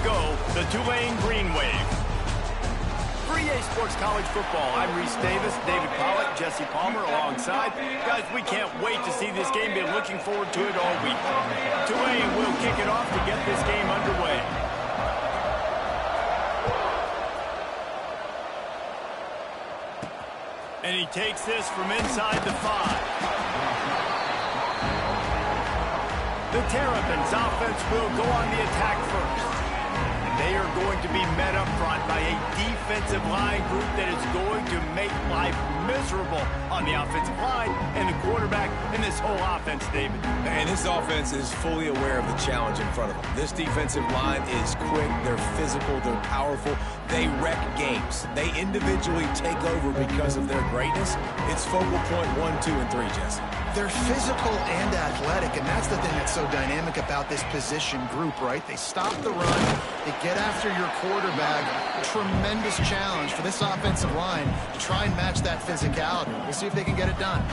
go, the Tulane Green Wave. For EA Sports College Football, I'm Reese Davis, David Pollack, Jesse Palmer alongside. Guys, we can't wait to see this game. Been looking forward to it all week. Tulane will kick it off to get this game underway. And he takes this from inside the 5. The Terrapins offense will go on the attack first. And they are going to be met up front by a defensive line group that is going to make life miserable on the offensive line and the quarterback and this whole offense, David. And this offense is fully aware of the challenge in front of them. This defensive line is quick, they're physical, they're powerful, they wreck games. They individually take over because of their greatness. It's focal point 1, 2, and 3, Jesse. They're physical and athletic, and that's the thing that's so dynamic about this position group, right? They stop the run, they get after your quarterback. Tremendous challenge for this offensive line to try and match that physicality. We'll see if they can get it done.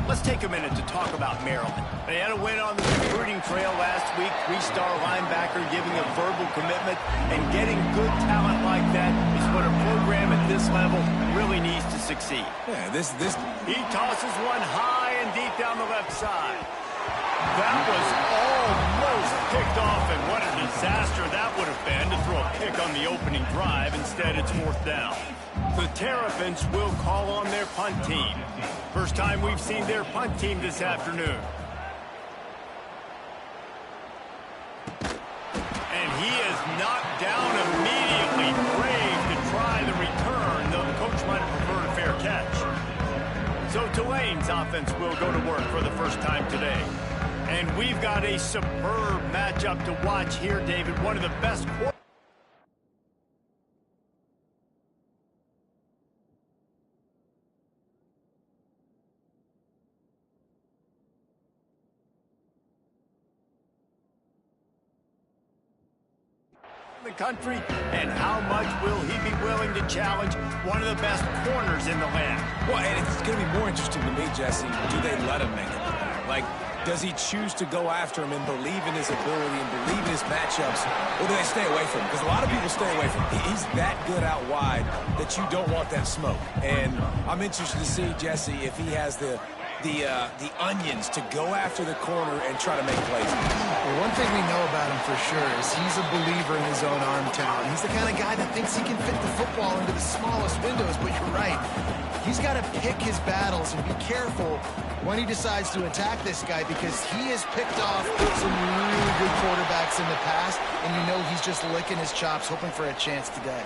Let's take a minute to talk about Maryland. They had a win on the recruiting trail last week. 3-star linebacker giving a verbal commitment, and getting good talent like that is what a program at this level really needs to succeed. Yeah, this. He tosses one high and deep down the left side. That was almost picked off, and what a disaster that would have been to throw a pick on the opening drive. Instead, it's 4th down. The Terrapins will call on their punt team. First time we've seen their punt team this afternoon. And he is knocked down immediately. Brave to try the return, though the coach might have preferred a fair catch. So Tulane's offense will go to work for the first time today. And we've got a superb matchup to watch here, David. One of the best quarterbacks. The country, and how much will he be willing to challenge one of the best corners in the land? Well, and it's going to be more interesting to me, Jesse, do they let him make it? Like, does he choose to go after him and believe in his ability and believe in his matchups, or do they stay away from him? Because a lot of people stay away from him. He's that good out wide that you don't want that smoke. And I'm interested to see, Jesse, if he has the onions to go after the corner and try to make plays. Well, one thing we know about him for sure is he's a believer in his own arm talent. He's the kind of guy that thinks he can fit the football into the smallest windows, but you're right. He's got to pick his battles and be careful when he decides to attack this guy, because he has picked off some really good quarterbacks in the past, and you know he's just licking his chops, hoping for a chance today.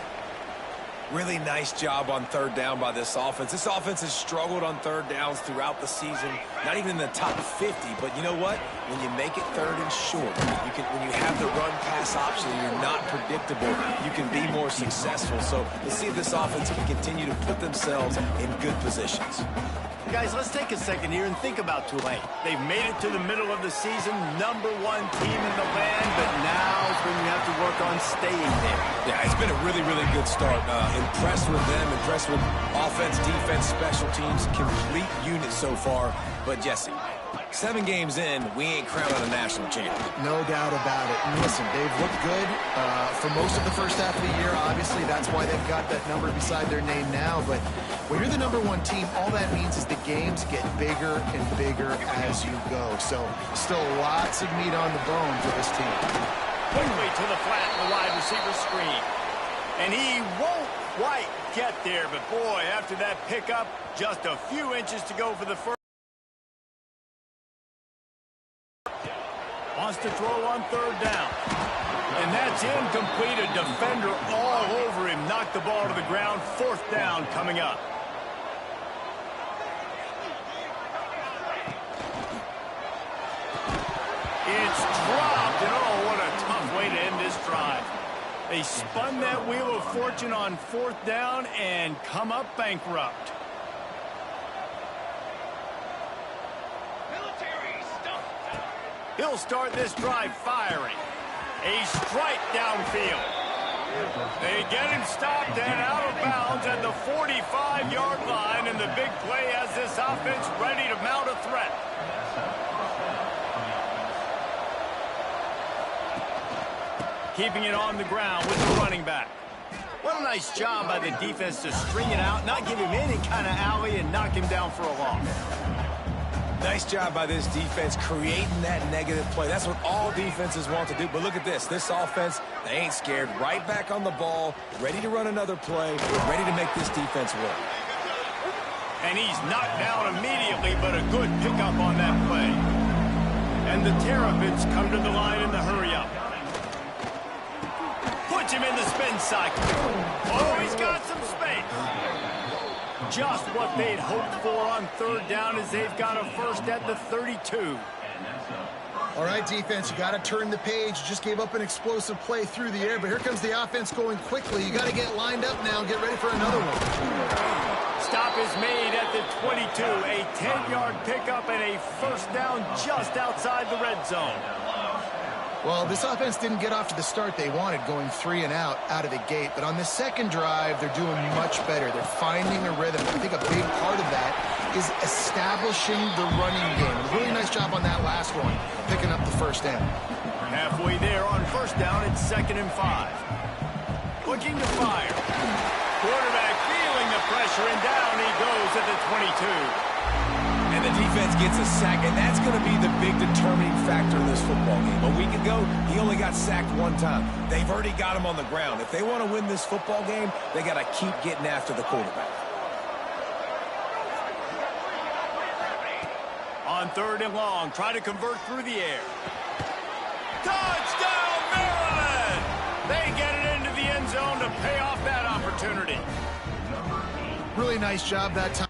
Really nice job on 3rd down by this offense. This offense has struggled on 3rd downs throughout the season. Not even in the top 50, but you know what? When you make it 3rd and short, when you have the run-pass option and you're not predictable, you can be more successful. So let's see if this offense can continue to put themselves in good positions. Guys, let's take a second here and think about Tulane. They've made it to the middle of the season, #1 team in the land, but now is when you have to work on staying there. Yeah, it's been a really, really good start. Impressed with them, impressed with offense, defense, special teams, complete unit so far. But Jesse, 7 games in, we ain't crowned a national champion. No doubt about it. And listen, they've looked good for most of the first half of the year. Obviously, that's why they've got that number beside their name now. But when you're the #1 team, all that means is the games get bigger and bigger as you go. So still lots of meat on the bone for this team. Quickly to the flat, the wide receiver screen. And he won't quite get there, but boy, after that pickup, just a few inches to go for the first. Wants to throw on 3rd down. And that's incomplete. A defender all over him. Knocked the ball to the ground. 4th down coming up. It's dropped, and oh, what a tough way to end this drive. They spun that wheel of fortune on 4th down and come up bankrupt. He'll start this drive firing. A strike downfield. They get him stopped and out of bounds at the 45-yard line, and the big play has this offense ready to mount a threat. keeping it on the ground with the running back. What a nice job by the defense to string it out, not give him any kind of alley, and knock him down for a loss. Nice job by this defense creating that negative play. That's what all defenses want to do. But look at this. This offense, they ain't scared. Right back on the ball, ready to run another play, ready to make this defense work. And he's knocked down immediately, but a good pickup on that play. And the Terrapins come to the line in the hurry-up. Puts him in the spin cycle. Oh, he's got some space. Just what they'd hoped for on third down as they've got a first at the 32. All right, defense, you got to turn the page. You just gave up an explosive play through the air, but here comes the offense going quickly. You got to get lined up now and get ready for another one. Stop is made at the 22. A 10-yard pickup and a first down just outside the red zone. Well, this offense didn't get off to the start they wanted, going 3 and out of the gate. But on the second drive, they're doing much better. They're finding a rhythm. I think a big part of that is establishing the running game. A really nice job on that last one, picking up the first down. Halfway there on first down, it's 2nd and 5. Looking to fire. Quarterback feeling the pressure, and down he goes at the 22. And the defense gets a sack, and that's going to be the big determining factor in this football game. A week ago, he only got sacked 1 time. They've already got him on the ground. If they want to win this football game, they got to keep getting after the quarterback. On 3rd and long, try to convert through the air. Touchdown, Maryland! They get it into the end zone to pay off that opportunity. Really nice job that time.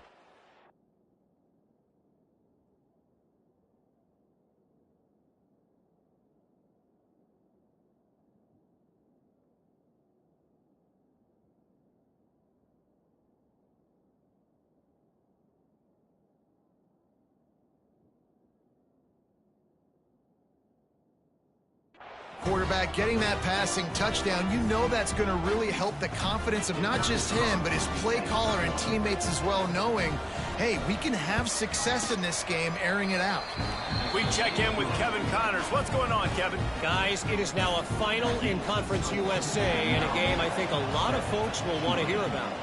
Quarterback getting that passing touchdown, you know that's going to really help the confidence of not just him, but his play caller and teammates as well, knowing, hey, we can have success in this game airing it out. We check in with Kevin Connors. What's going on, Kevin? Guys, it is now a final in Conference USA, and a game I think a lot of folks will want to hear about.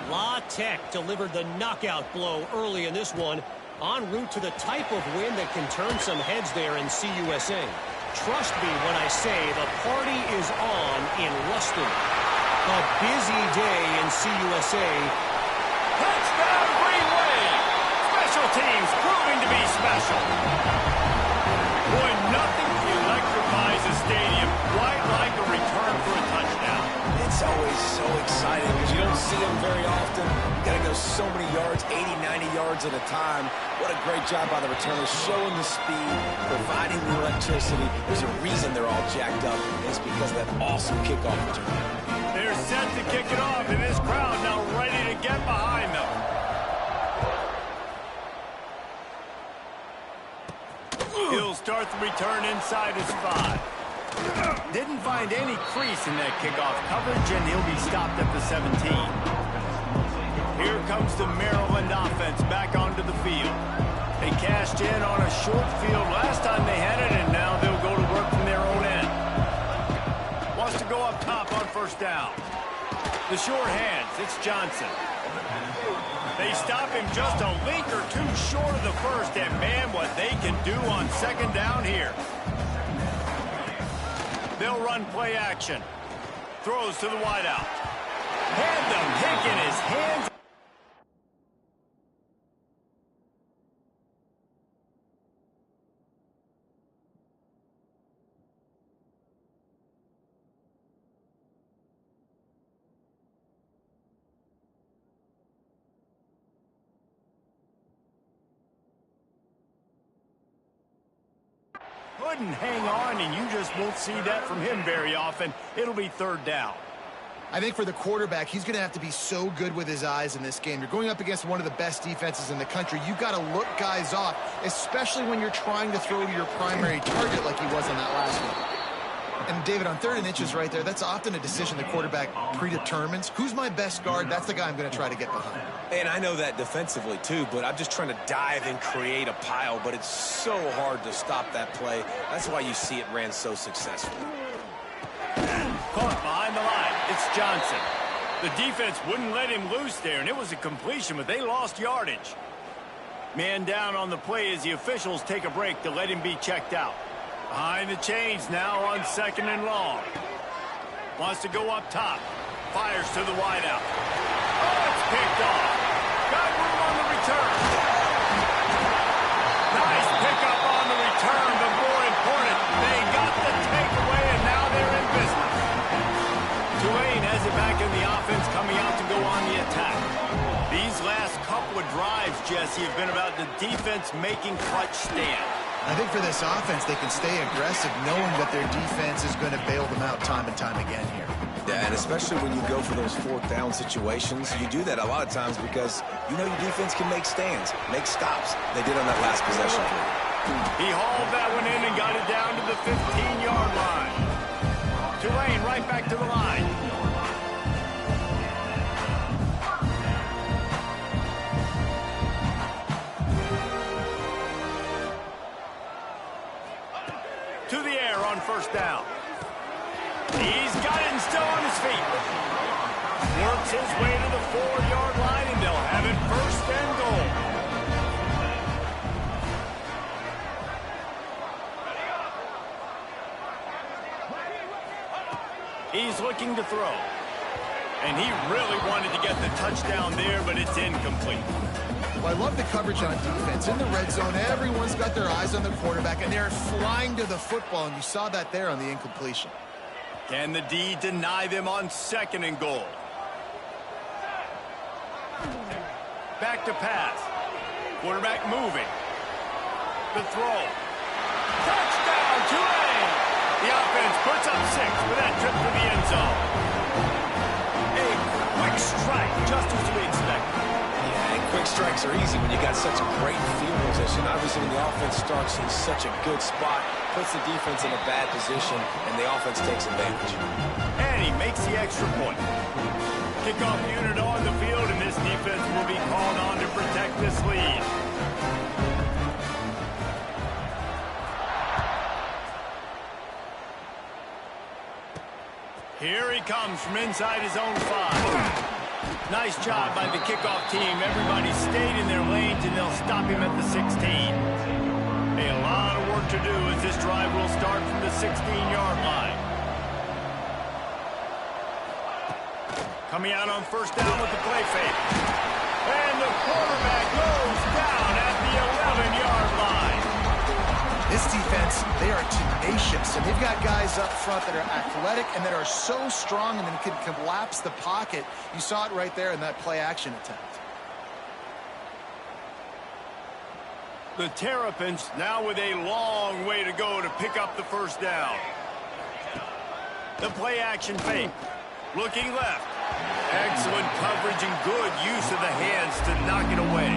La Tech delivered the knockout blow early in this one, en route to the type of win that can turn some heads there in CUSA. Trust me when I say the party is on in Ruston. A busy day in CUSA. Touchdown, Green Wave! Special teams proving to be special. Boy, nothing electrifies a stadium quite like a return for a touchdown. It's always so exciting because you don't see them very often. You got to go so many yards, 80, 90 yards at a time. What a great job by the returners, showing the speed, providing the electricity. There's a reason they're all jacked up, and it's because of that awesome kickoff return. They're set to kick it off, and this crowd now ready to get behind them. He'll start the return inside his 5. Didn't find any crease in that kickoff coverage, and he'll be stopped at the 17. Here comes the Maryland offense back onto the field. They cashed in on a short field last time they had it, and now they'll go to work from their own end. Wants to go up top on first down. The sure hands, it's Johnson. They stop him just a link or two short of the first, and man, what they can do on second down here. They'll run play action. Throws to the wideout. Had the pick in his hands. Couldn't hang on, and you just won't see that from him very often. It'll be 3rd down. I think for the quarterback, he's going to have to be so good with his eyes in this game. You're going up against one of the best defenses in the country. You've got to look guys off, especially when you're trying to throw to your primary target like he was on that last one. And, David, on 3rd and inches right there, that's often a decision the quarterback predetermines. Who's my best guard? That's the guy I'm going to try to get behind. And I know that defensively, too, but I'm just trying to dive and create a pile, but it's so hard to stop that play. That's why you see it ran so successfully. Caught behind the line. It's Johnson. The defense wouldn't let him loose there, and it was a completion, but they lost yardage. Man down on the play as the officials take a break to let him be checked out. Behind the chains now on 2nd and long. Wants to go up top. Fires to the wideout. Oh, it's picked off. Got room on the return. Nice pickup on the return, but more important, they got the takeaway, and now they're in business. Tulane has it back in the offense, coming out to go on the attack. These last couple of drives, Jesse, have been about the defense making clutch stand. I think for this offense, they can stay aggressive knowing that their defense is going to bail them out time and time again here. Yeah, and especially when you go for those 4th down situations, you do that a lot of times because you know your defense can make stands, make stops. They did on that last possession. He hauled that one in and got it down to the 15-yard line. Tulane right back to the line. To the air on 1st down. He's got it and still on his feet. Works his way to the 4-yard line, and they'll have it 1st and goal. He's looking to throw. And he really wanted to get the touchdown there, but it's incomplete. Well, I love the coverage on defense. In the red zone, everyone's got their eyes on the quarterback, and they're flying to the football, and you saw that there on the incompletion. Can the D deny them on 2nd and goal? Back to pass. Quarterback moving. The throw. Touchdown, Tulane! The offense puts up 6 with that trip to the end zone. A quick strike, just as we expected. Yeah, and quick strikes are easy when you got such a great field position. Obviously, when the offense starts in such a good spot, puts the defense in a bad position, and the offense takes advantage. And he makes the extra point. Kickoff unit on the field, and this defense will be called on to protect this lead. Here he comes from inside his own 5. Nice job by the kickoff team. Everybody stayed in their lanes, and they'll stop him at the 16. A lot of work to do as this drive will start from the 16-yard line. Coming out on 1st down with the play fake. And the quarterback goes down at the 11-yard line. This defense, they are tenacious, and they've got guys up front that are athletic and that are so strong and then can collapse the pocket. You saw it right there in that play-action attempt. The Terrapins now with a long way to go to pick up the 1st down. The play-action fake. Looking left. Excellent coverage and good use of the hands to knock it away.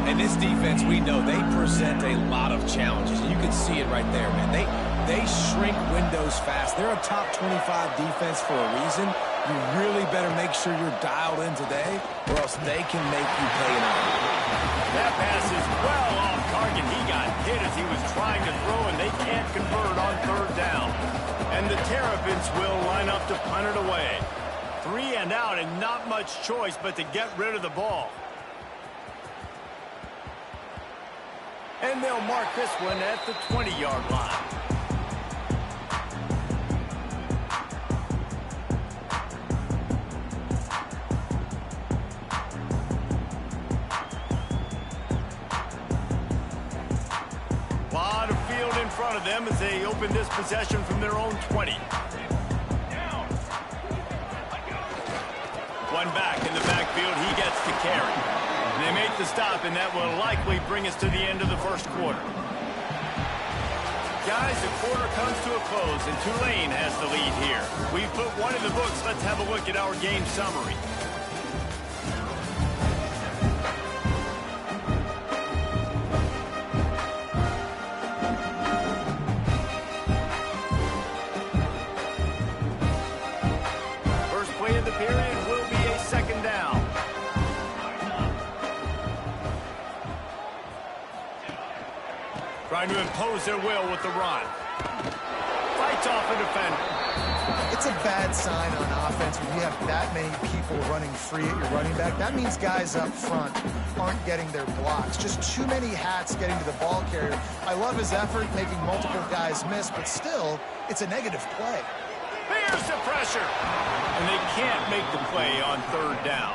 And this defense, we know, they present a lot of challenges. And you can see it right there, man. They shrink windows fast. They're a top 25 defense for a reason. You really better make sure you're dialed in today, or else they can make you pay an hour. That pass is well off target. He got hit as he was trying to throw, and they can't convert on 3rd down. And the Terrapins will line up to punt it away. 3 and out, and not much choice but to get rid of the ball. And they'll mark this one at the 20-yard line. A lot of field in front of them as they open this possession from their own 20. One back in the backfield, he gets to carry. And they make the stop, and that will likely bring us to the end of the 1st quarter. Guys, the quarter comes to a close, and Tulane has the lead here. We've put one in the books. Let's have a look at our game summary. First play of the period will be a 2nd down. Trying to impose their will with the run. Fights off a defender. It's That's a bad sign on offense when you have that many people running free at your running back. That means guys up front aren't getting their blocks. Just too many hats getting to the ball carrier. I love his effort making multiple guys miss, but still, it's a negative play. Here's the pressure. And they can't make the play on third down.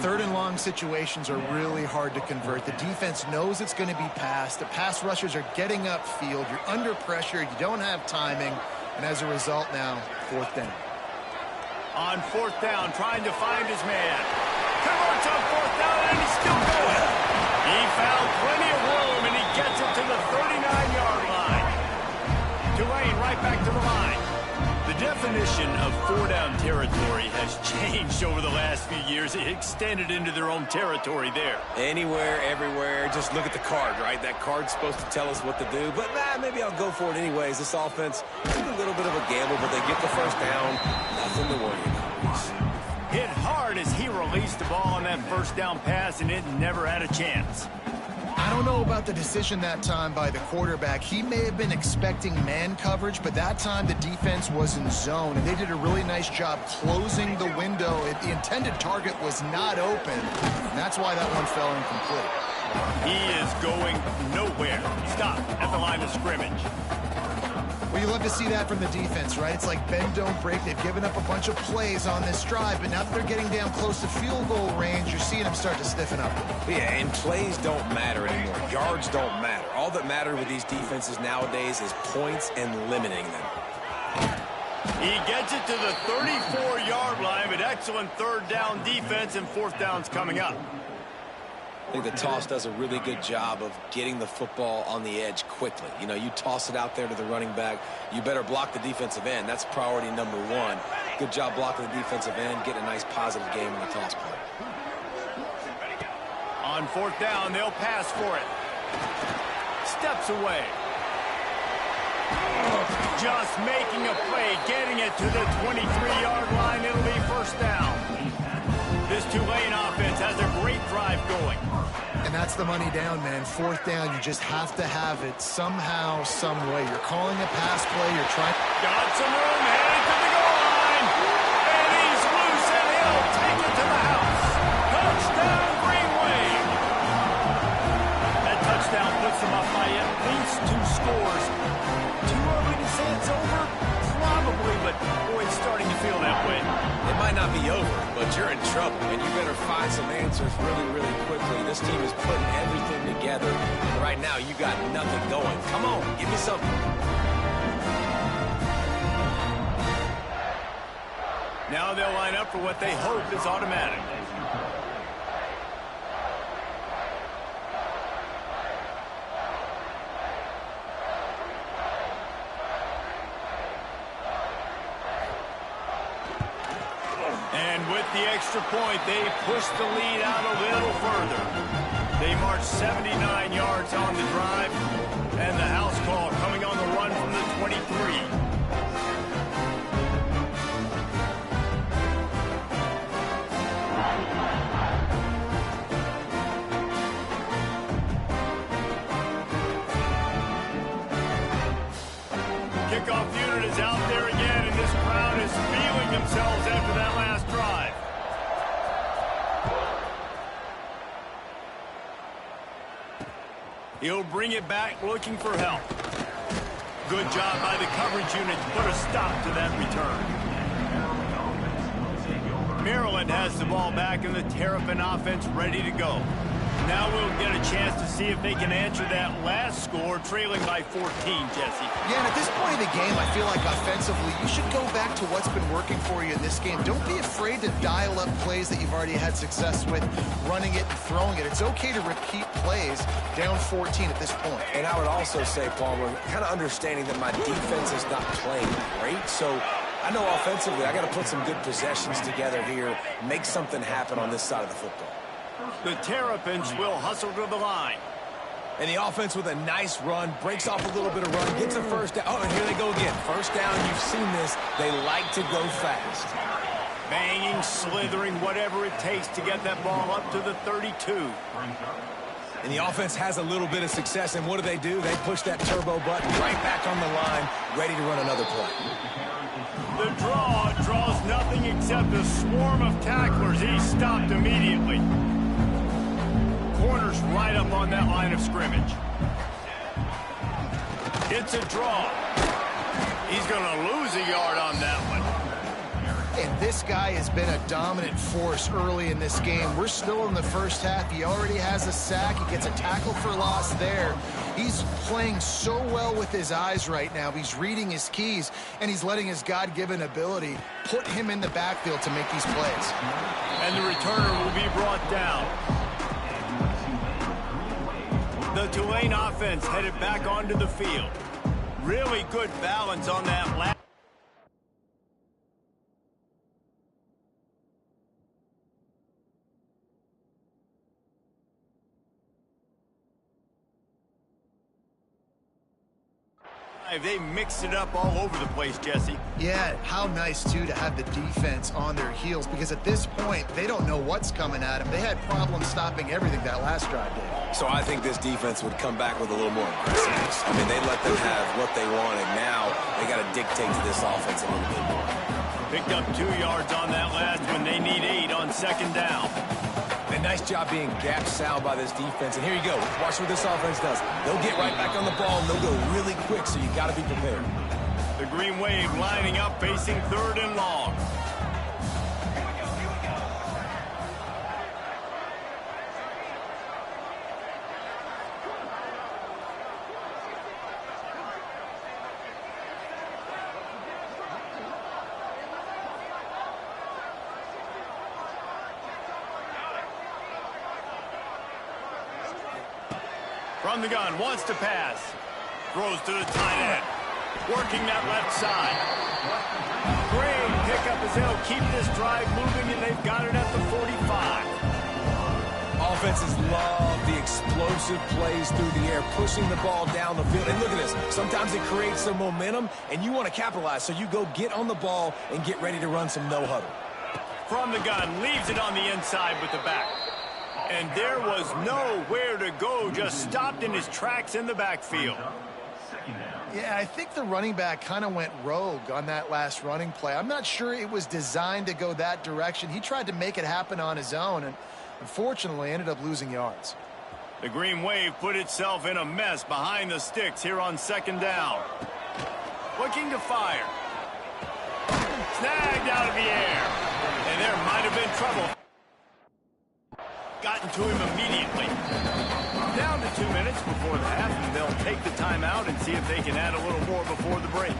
Third and long situations are really hard to convert. The defense knows it's going to be passed. The pass rushers are getting upfield. You're under pressure. You don't have timing. And as a result now, fourth down. On fourth down, trying to find his man. Converts on fourth down, and he's still going. He found plenty of room, and he gets it to the 39-yard line. Tulane right back to the line. The definition of four-down territory has changed over the last few years. It extended into their own territory there. Anywhere, everywhere, just look at the card, right? That card's supposed to tell us what to do, but maybe I'll go for it anyways. This offense is a little bit of a gamble, but they get the first down. Nothing to worry about. Hit hard as he released the ball on that first down pass, and it never had a chance. I don't know about the decision that time by the quarterback. He may have been expecting man coverage, but that time the defense was in zone, and they did a really nice job closing the window. The intended target was not open, and that's why that one fell incomplete. He is going nowhere. Stop at the line of scrimmage. Well, you love to see that from the defense, right? It's like bend, don't break. They've given up a bunch of plays on this drive, but now that they're getting down close to field goal range, you're seeing them start to stiffen up. Yeah, and plays don't matter anymore. Yards don't matter. All that matters with these defenses nowadays is points and limiting them. He gets it to the 34-yard line, but excellent third down defense, and fourth down's coming up. I think the toss does a really good job of getting the football on the edge quickly. You know, you toss it out there to the running back, you better block the defensive end. That's priority number one. Good job blocking the defensive end, getting a nice positive game in the toss play. On fourth down, they'll pass for it. Steps away. Just making a play, getting it to the 23-yard line. It'll be first down. This Tulane offense has a great drive going. And that's the money down, man. Fourth down, you just have to have it somehow, some way. You're calling a pass play, you're trying... Got some room, heading to the goal line. And he's loose, and he'll take it to the house. Touchdown, Green Wave. That touchdown puts them up by at least 2 scores. Too early to say it's over? Probably, but boy, it's starting to feel that way. It might not be over, but you're in trouble, and you better find some answers really, really quickly. This team is putting everything together, and right now you got nothing going. Come on, give me something. Now they'll line up for what they hope is automatic. And with the extra point, they push the lead out a little further. They march 79 yards on the drive, and the house call coming on the run from the 23. Kickoff unit is out there again, and this crowd is feeling themselves after that last drive. He'll bring it back looking for help. Good job by the coverage unit to put a stop to that return. Maryland has the ball back, and the Terrapin offense ready to go. Now we'll get a chance to see if they can answer that last score, trailing by 14, Jesse. Yeah, and at this point in the game, I feel like offensively, you should go back to what's been working for you in this game. Don't be afraid to dial up plays that you've already had success with, running it and throwing it. It's okay to repeat plays down 14 at this point. And I would also say, Palmer, kind of understanding that my defense is not playing great, so I know offensively I got to put some good possessions together here, make something happen on this side of the football. The Terrapins will hustle to the line. And the offense with a nice run, breaks off a little bit of run, gets a first down. Oh, and here they go again. First down, you've seen this. They like to go fast. Banging, slithering, whatever it takes to get that ball up to the 32. And the offense has a little bit of success, and what do? They push that turbo button right back on the line, ready to run another play. The except a swarm of tacklers. He stopped immediately. Corner's right up on that line of scrimmage. It's a draw. He's going to lose a yard on that one. And this guy has been a dominant force early in this game. We're still in the first half. He already has a sack. He gets a tackle for loss there. He's playing so well with his eyes right now. He's reading his keys, and he's letting his God-given ability put him in the backfield to make these plays. And the returner will be brought down. The Tulane offense headed back onto the field. Really good balance on that last. They mixed it up all over the place, Jesse. Yeah, how nice, too, to have the defense on their heels, because at this point, they don't know what's coming at them. They had problems stopping everything that last drive did. So I think this defense would come back with a little more aggressiveness. I mean, they let them have what they wanted. Now they got to dictate to this offense a little bit more. Picked up 2 yards on that last one. They need 8 on second down. And nice job being gap sound by this defense. And here you go. Watch what this offense does. They'll get right back on the ball, and they'll go really quick, so you got to be prepared. The Green Wave lining up, facing 3rd and long. From the gun, wants to pass. Throws to the tight end. Working that left side. Great pickup as they'll keep this drive moving, and they've got it at the 45. Offenses love the explosive plays through the air, pushing the ball down the field. And look at this. Sometimes it creates some momentum, and you want to capitalize. So you go get on the ball and get ready to run some no-huddle. From the gun, leaves it on the inside with the back. And there was nowhere to go, just stopped in his tracks in the backfield. Yeah, I think the running back kind of went rogue on that last running play. I'm not sure it was designed to go that direction. He tried to make it happen on his own, and unfortunately ended up losing yards. The Green Wave put itself in a mess behind the sticks here on second down. Looking to fire. Snagged out of the air. And there might have been trouble. Gotten to him immediately. Down to 2 minutes before the half, and they'll take the timeout and see if they can add a little more before the break.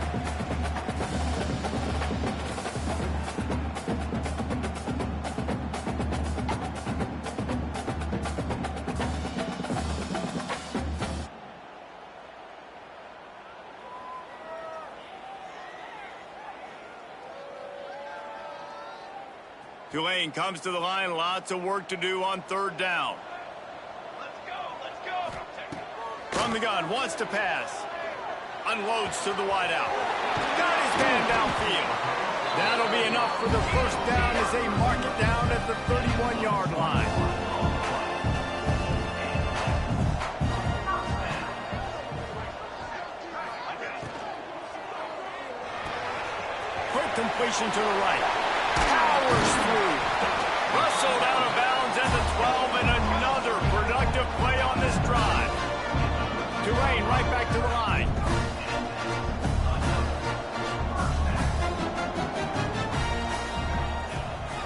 Tulane comes to the line. Lots of work to do on 3rd down. Let's go. From the gun, wants to pass. Unloads to the wideout. Got his man downfield. That'll be enough for the first down as they mark it down at the 31-yard line. Quick completion to the right. Powers through. Rustled out of bounds at the 12, and another productive play on this drive. Tulane right back to the line.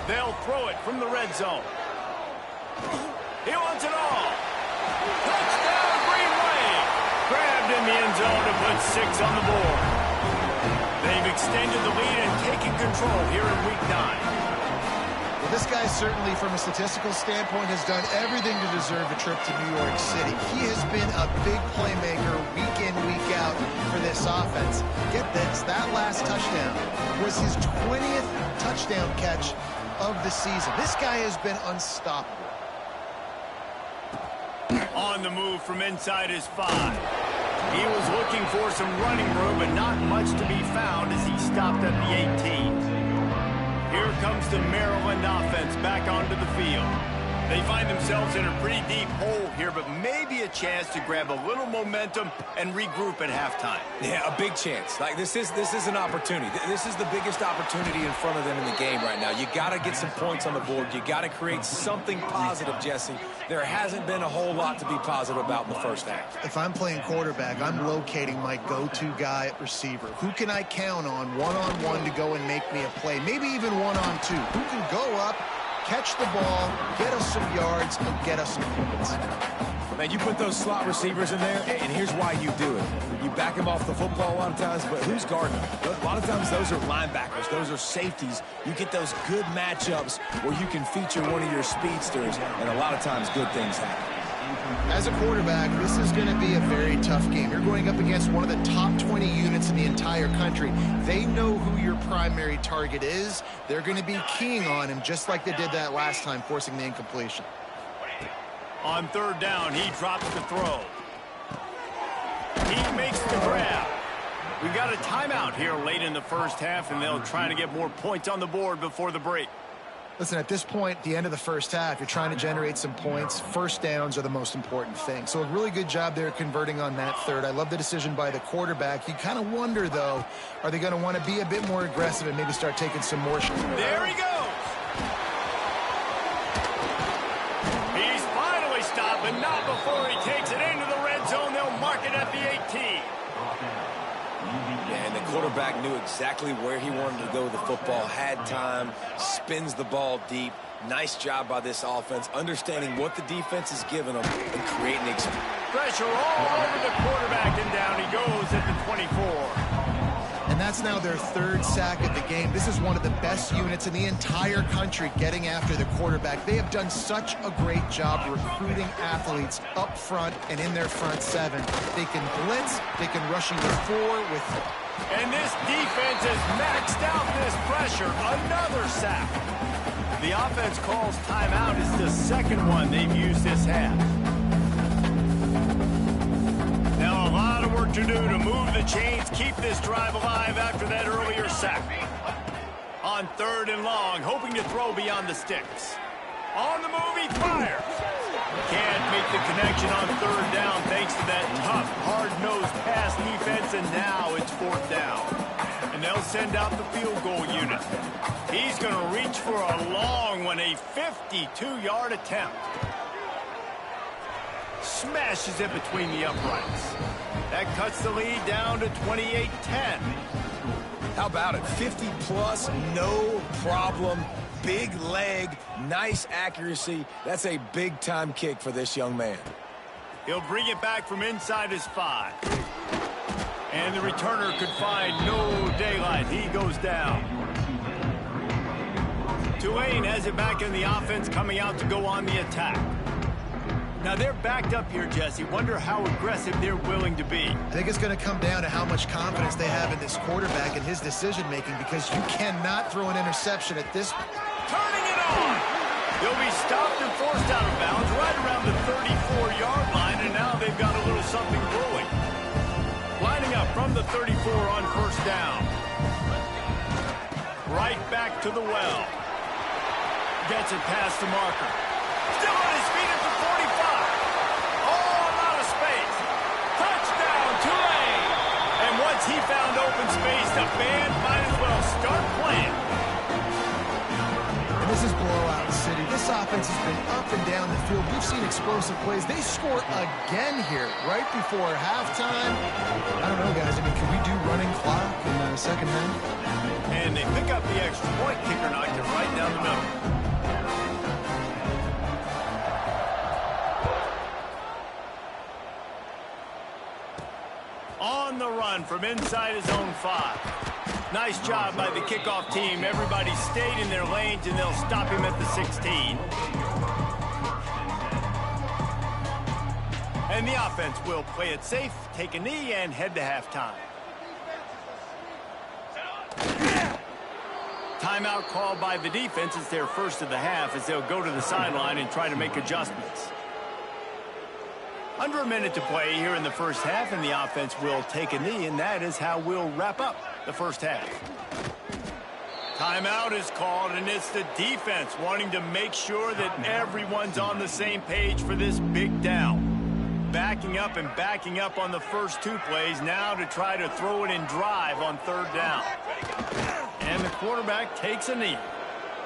They'll throw it from the red zone. He wants it all. Touchdown, Green Wave. Grabbed in the end zone to put 6 on the board. They've extended the lead and taken control here in Week 9. Well, this guy certainly, from a statistical standpoint, has done everything to deserve a trip to New York City. He has been a big playmaker week in, week out for this offense. Get this, that last touchdown was his 20th touchdown catch of the season. This guy has been unstoppable. On the move from inside his 5. He was looking for some running room, but not much to be found as he stopped at the 18. Here comes the Maryland offense back onto the field. They find themselves in a pretty deep hole here, but maybe a chance to grab a little momentum and regroup at halftime. Yeah, a big chance. Like, this is an opportunity. This is the biggest opportunity in front of them in the game right now. You got to get some points on the board. You got to create something positive, Jesse. There hasn't been a whole lot to be positive about in the first half. If I'm playing quarterback, I'm locating my go-to guy at receiver. Who can I count on one-on-one to go and make me a play? Maybe even one-on-two. Who can go up, catch the ball, get us some yards, and get us some points? Man, you put those slot receivers in there, and here's why you do it. You back them off the football a lot of times, but who's guarding them? A lot of times those are linebackers. Those are safeties. You get those good matchups where you can feature one of your speedsters, and a lot of times good things happen. As a quarterback, this is going to be a very tough game. You're going up against one of the top 20 units in the entire country. They know who your primary target is. They're going to be keying on him just like they did that last time, forcing the incompletion. On third down, he drops the throw. He makes the grab. We've got a timeout here late in the first half, and they'll try to get more points on the board before the break. Listen, at this point, the end of the first half, you're trying to generate some points. First downs are the most important thing. So a really good job there converting on that third. I love the decision by the quarterback. You kind of wonder, though, are they going to want to be a bit more aggressive and maybe start taking some more shots? There he goes. He's finally stopped, but not before he takes it into the red zone. They'll mark it at the 18. Yeah, and the quarterback knew exactly where he wanted to go with the football, had time, spins the ball deep. Nice job by this offense, understanding what the defense is giving them and creating experience. Pressure all over the quarterback, and down he goes at the 24. And that's now their third sack of the game. This is one of the best units in the entire country getting after the quarterback. They have done such a great job recruiting athletes up front and in their front seven. They can blitz, they can rush you with four, with... And this defense has maxed out this pressure. Another sack. The offense calls timeout. It's the second one they've used this half. Now a lot of work to do to move the chains, keep this drive alive after that earlier sack. On third and long, hoping to throw beyond the sticks. On the move, he fires. Can't make the connection on third down thanks to that tough, hard-nosed pass defense, and now it's fourth down. And they'll send out the field goal unit. He's going to reach for a long one, a 52-yard attempt. Smashes it between the uprights. That cuts the lead down to 28-10. How about it? 50-plus, no problem. Big leg, nice accuracy. That's a big-time kick for this young man. He'll bring it back from inside his 5. And the returner could find no daylight. He goes down. Tulane has it back in the offense, coming out to go on the attack. Now they're backed up here, Jesse. Wonder how aggressive they're willing to be. I think it's going to come down to how much confidence they have in this quarterback and his decision-making, because you cannot throw an interception at this. Turning it on. They'll be stopped and forced out of bounds right around the 34-yard line, and now they've got a little something brewing. Lining up from the 34 on first down. Right back to the well. Gets it past the marker. Still on his feet at the 45. All out of space. Touchdown, Tulane. And once he found open space, the band might as well start playing. And this is blowout city. This offense has been up and down the field. We've seen explosive plays. They score again here right before halftime. I don't know, guys. I mean, can we do running clock in the second half? And they pick up the extra point. Kicker knocked it right down the middle. On the run from inside his own 5. Nice job by the kickoff team. Everybody stayed in their lanes, and they'll stop him at the 16. And the offense will play it safe, take a knee, and head to halftime. Timeout called by the defense. It's their first of the half as they'll go to the sideline and try to make adjustments. Under a minute to play here in the first half, and the offense will take a knee, and that is how we'll wrap up the first half. Timeout is called, and it's the defense wanting to make sure that everyone's on the same page for this big down. Backing up and backing up on the first 2 plays now to try to throw it in drive on 3rd down. And the quarterback takes a knee.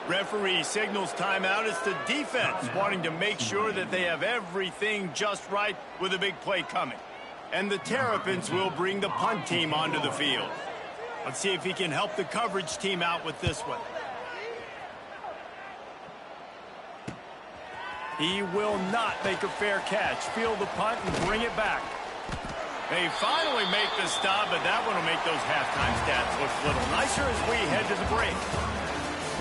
Referee signals timeout. It's the defense wanting to make sure that they have everything just right with a big play coming. And the Terrapins will bring the punt team onto the field. Let's see if he can help the coverage team out with this one. He will not make a fair catch. Field the punt and bring it back. They finally make the stop, but that one will make those halftime stats look a little nicer as we head to the break.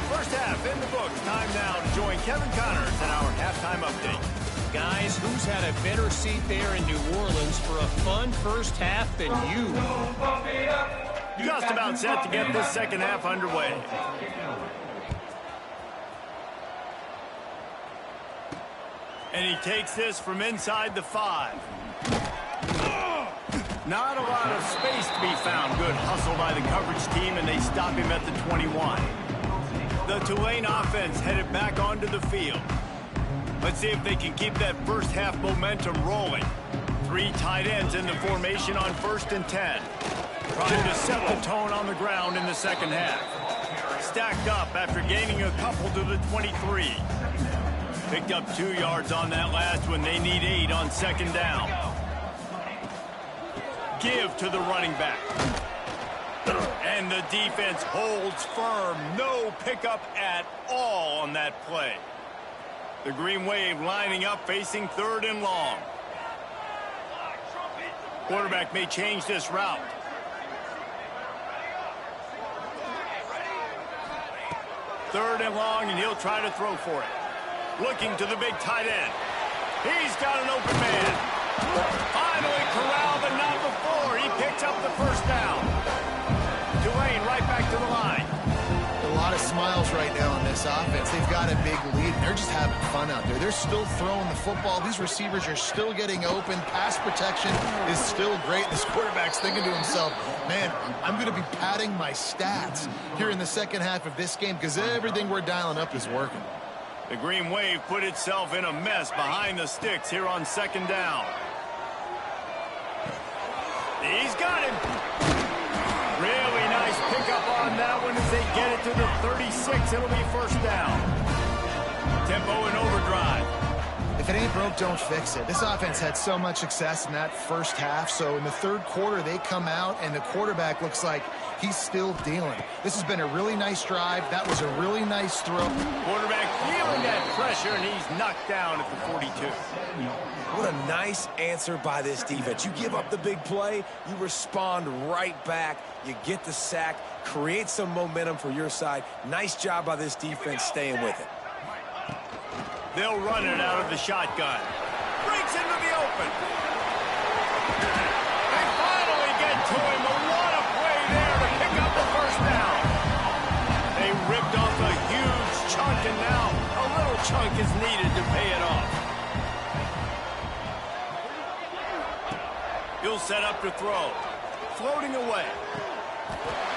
First half in the books. Time now to join Kevin Connors in our halftime update. Guys, who's had a better seat there in New Orleans for a fun first half than you? Just about set to get this second half underway. And he takes this from inside the 5. Not a lot of space to be found. Good hustle by the coverage team, and they stop him at the 21. The Tulane offense headed back onto the field. Let's see if they can keep that first half momentum rolling. 3 tight ends in the formation on 1st and 10. Trying to set the tone on the ground in the second half. Stacked up after gaining a couple to the 23. Picked up 2 yards on that last one. They need 8 on 2nd down. Give to the running back. And the defense holds firm. No pickup at all on that play. The Green Wave lining up facing 3rd and long. Quarterback may change this route. Third and long, and he'll try to throw for it. Looking to the big tight end. He's got an open man. Finally corralled, but not before. He picks up the first down. Tulane right back to the line. A lot of smiles right now on this offense. They've got a big lead, and they're just having fun out there. They're still throwing the football. These receivers are still getting open. Pass protection is still great. This quarterback's thinking to himself, man, I'm going to be padding my stats here in the second half of this game because everything we're dialing up is working. The Green Wave put itself in a mess behind the sticks here on 2nd down. He's got him. Really nice pickup on that one as they get it to the 36. It'll be first down. Tempo in overdrive. If it ain't broke, don't fix it. This offense had so much success in that first half, so in the 3rd quarter they come out and the quarterback looks like he's still dealing. This has been a really nice drive. That was a really nice throw. Quarterback feeling that pressure, and he's knocked down at the 42. What a nice answer by this defense. You give up the big play, you respond right back, you get the sack, create some momentum for your side. Nice job by this defense staying with it. They'll run it out of the shotgun. Breaks into the open. They finally get to him, but what a play there to pick up the first down. They ripped off a huge chunk, and now a little chunk is needed to pay it off. He'll set up to throw. Floating away.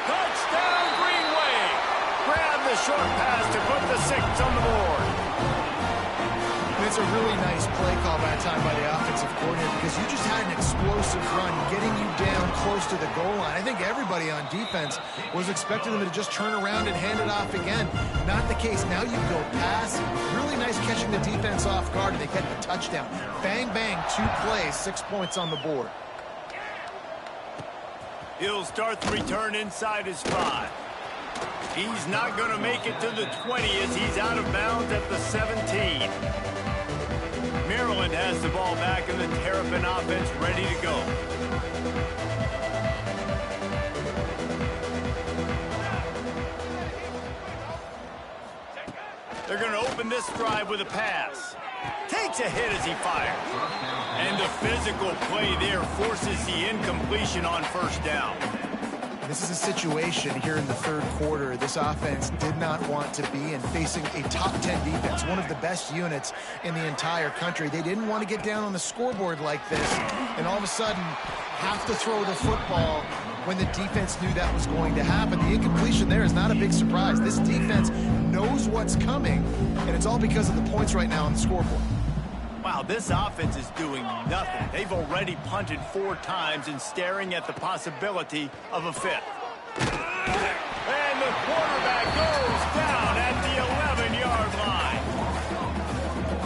Touchdown, Green Wave. Grab the short pass to put the 6 on the board. It's a really nice play call that time by the offensive coordinator because you just had an explosive run getting you down close to the goal line. I think everybody on defense was expecting them to just turn around and hand it off again. Not the case. Now you go pass. Really nice catching the defense off guard, and they get the touchdown. Bang, bang, 2 plays, 6 points on the board. He'll start the return inside his 5. He's not going to make it to the 20 as he's out of bounds at the 17. Maryland has the ball back and the Terrapin offense ready to go. They're going to open this drive with a pass. Takes a hit as he fires. And the physical play there forces the incompletion on first down. This is a situation here in the 3rd quarter this offense did not want to be in, facing a top 10 defense, one of the best units in the entire country. They didn't want to get down on the scoreboard like this and all of a sudden have to throw the football when the defense knew that was going to happen. The incompletion there is not a big surprise. This defense knows what's coming, and it's all because of the points right now on the scoreboard. Wow, this offense is doing nothing. They've already punted 4 times and staring at the possibility of a 5th. And the quarterback goes down at the 11-yard line.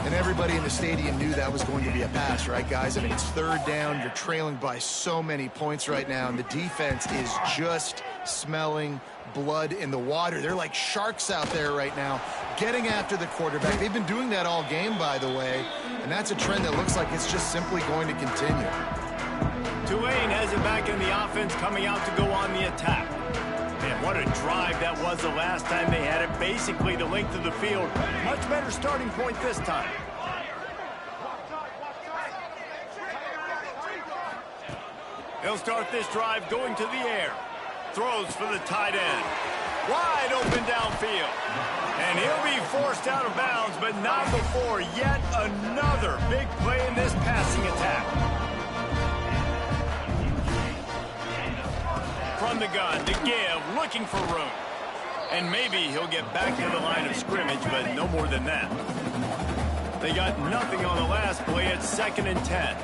And everybody in the stadium knew that was going to be a pass, right, guys? I mean, it's 3rd down. You're trailing by so many points right now, and the defense is just smelling blood in the water. They're like sharks out there right now, getting after the quarterback. They've been doing that all game, by the way, and that's a trend that looks like it's just simply going to continue. Tulane has it back in the offense, coming out to go on the attack. Man, what a drive that was the last time they had it. Basically the length of the field. Much better starting point this time. He'll start this drive going to the air. Throws for the tight end. Wide open downfield. And he'll be forced out of bounds, but not before yet another big play in this passing attack. From the gun to give, looking for room. And maybe he'll get back to the line of scrimmage, but no more than that. They got nothing on the last play at 2nd and 10.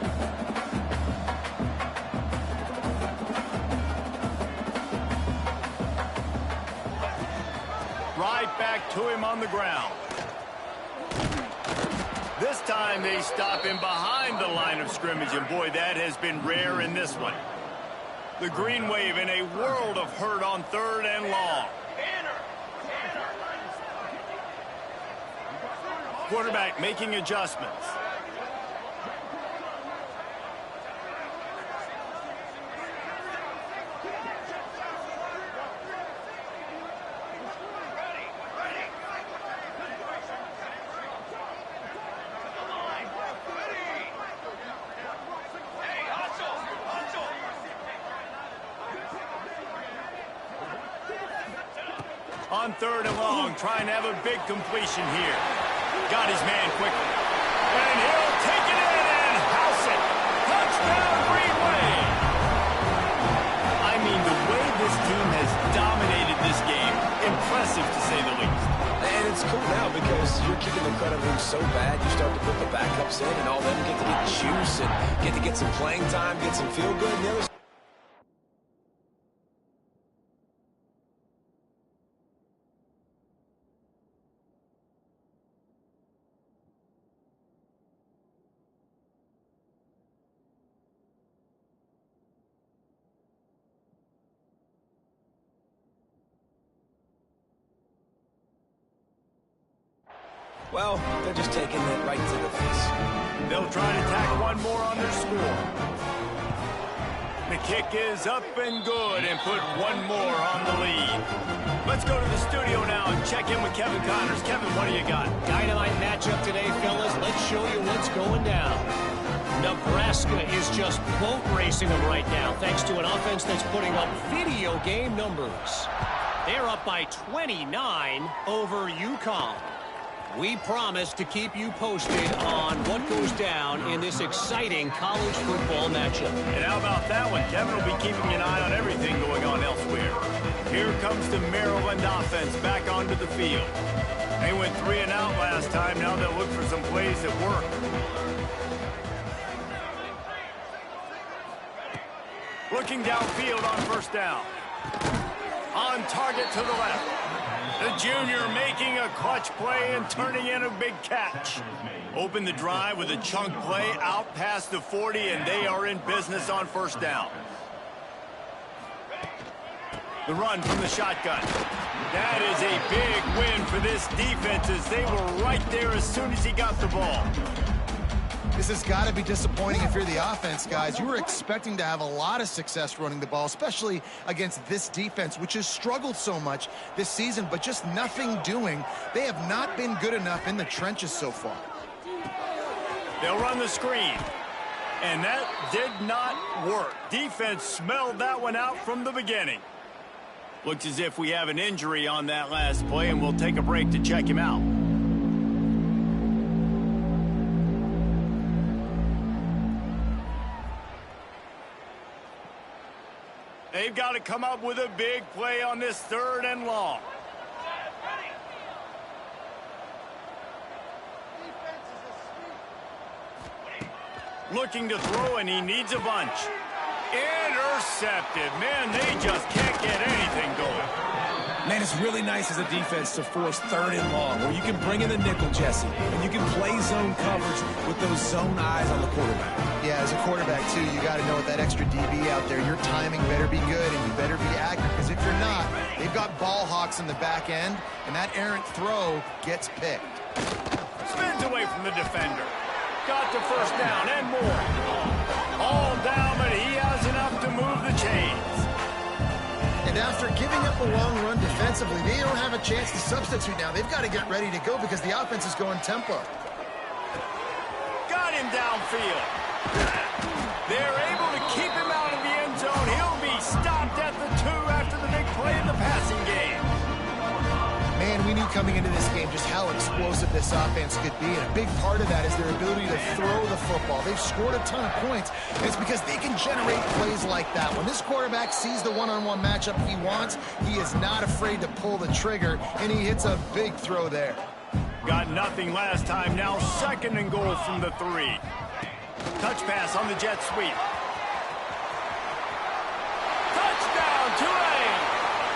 Right back to him on the ground. This time they stop him behind the line of scrimmage, and boy, that has been rare in this one. The green wave in a world of hurt on 3rd and long. Quarterback making adjustments. On 3rd and long, trying to have a big completion here. Got his man quickly. And he'll take it in and house it. Touchdown, Green Wave. I mean, the way this team has dominated this game, impressive to say the least. And it's cool now because you're kicking the credit room so bad, you start to put the backups in, and all of them get to get juice and get to get some playing time, get some feel good. And the others well, they're just taking it right to the face. They'll try to tack one more on their score. The kick is up and good and put one more on the lead. Let's go to the studio now and check in with Kevin Connors. Kevin, what do you got? Dynamite matchup today, fellas. Let's show you what's going down. Nebraska is just boat racing them right now, thanks to an offense that's putting up video game numbers. They're up by 29 over UConn. We promise to keep you posted on what goes down in this exciting college football matchup. And how about that one? Kevin will be keeping an eye on everything going on elsewhere. Here comes the Maryland offense back onto the field. They went 3 and out last time. Now they'll look for some plays that work. Looking downfield on 1st down. On target to the left. The junior making a clutch play and turning in a big catch. Open the drive with a chunk play out past the 40, and they are in business on 1st down. The run from the shotgun. That is a big win for this defense as they were right there as soon as he got the ball. This has got to be disappointing if you're the offense, guys. You were expecting to have a lot of success running the ball, especially against this defense, which has struggled so much this season, but just nothing doing. They have not been good enough in the trenches so far. They'll run the screen, and that did not work. Defense smelled that one out from the beginning. Looks as if we have an injury on that last play, and we'll take a break to check him out. they've got to come up with a big play on this 3rd and long. Looking to throw, and he needs a bunch. Intercepted. Man, they just can't get anything going. Man, it's really nice as a defense to force 3rd and long, where you can bring in the nickel, Jesse, and you can play zone coverage with those zone eyes on the quarterback. Yeah, as a quarterback, too, you got to know with that extra DB out there, your timing better be good and you better be accurate, because if you're not, they've got ball hawks in the back end, and that errant throw gets picked. Spins away from the defender. Got to 1st down and more. All down, but he has enough to move the chains. And after giving up a long run defensively, they don't have a chance to substitute now. They've got to get ready to go because the offense is going tempo. Got him downfield. They're able to keep him out of the end zone. He'll be stopped at the 2 after the big play in the passing game. Man, we knew coming into this game just how explosive this offense could be, and a big part of that is their ability to throw the football. They've scored a ton of points, and it's because they can generate plays like that. When this quarterback sees the one-on-one matchup he wants, he is not afraid to pull the trigger, and he hits a big throw there. Got nothing last time, now 2nd and goal from the 3. Touch pass on the jet sweep. Touchdown, Tulane!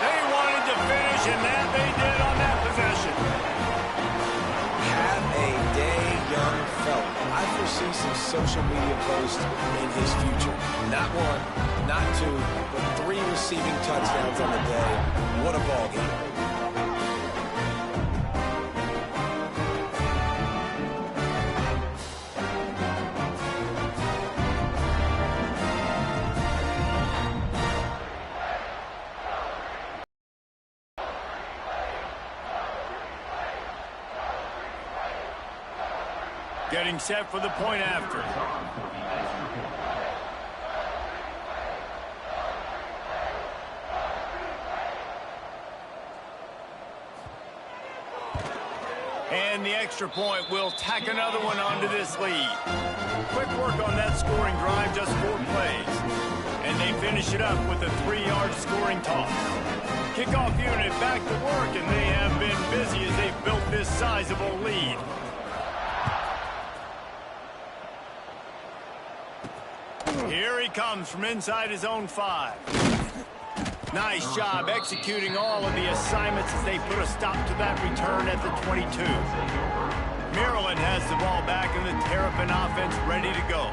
They wanted to finish, and that they did on that possession. Have a day, young fella. I foresee some social media posts in his future. Not 1, not 2, but 3 receiving touchdowns on the day. What a ball game. Getting set for the point after. And the extra point will tack another one onto this lead. Quick work on that scoring drive, just 4 plays. And they finish it up with a 3-yard scoring toss. Kickoff unit back to work, and they have been busy as they've built this sizable lead. Here he comes from inside his own 5. Nice job executing all of the assignments as they put a stop to that return at the 22. Maryland has the ball back and the Terrapin offense ready to go.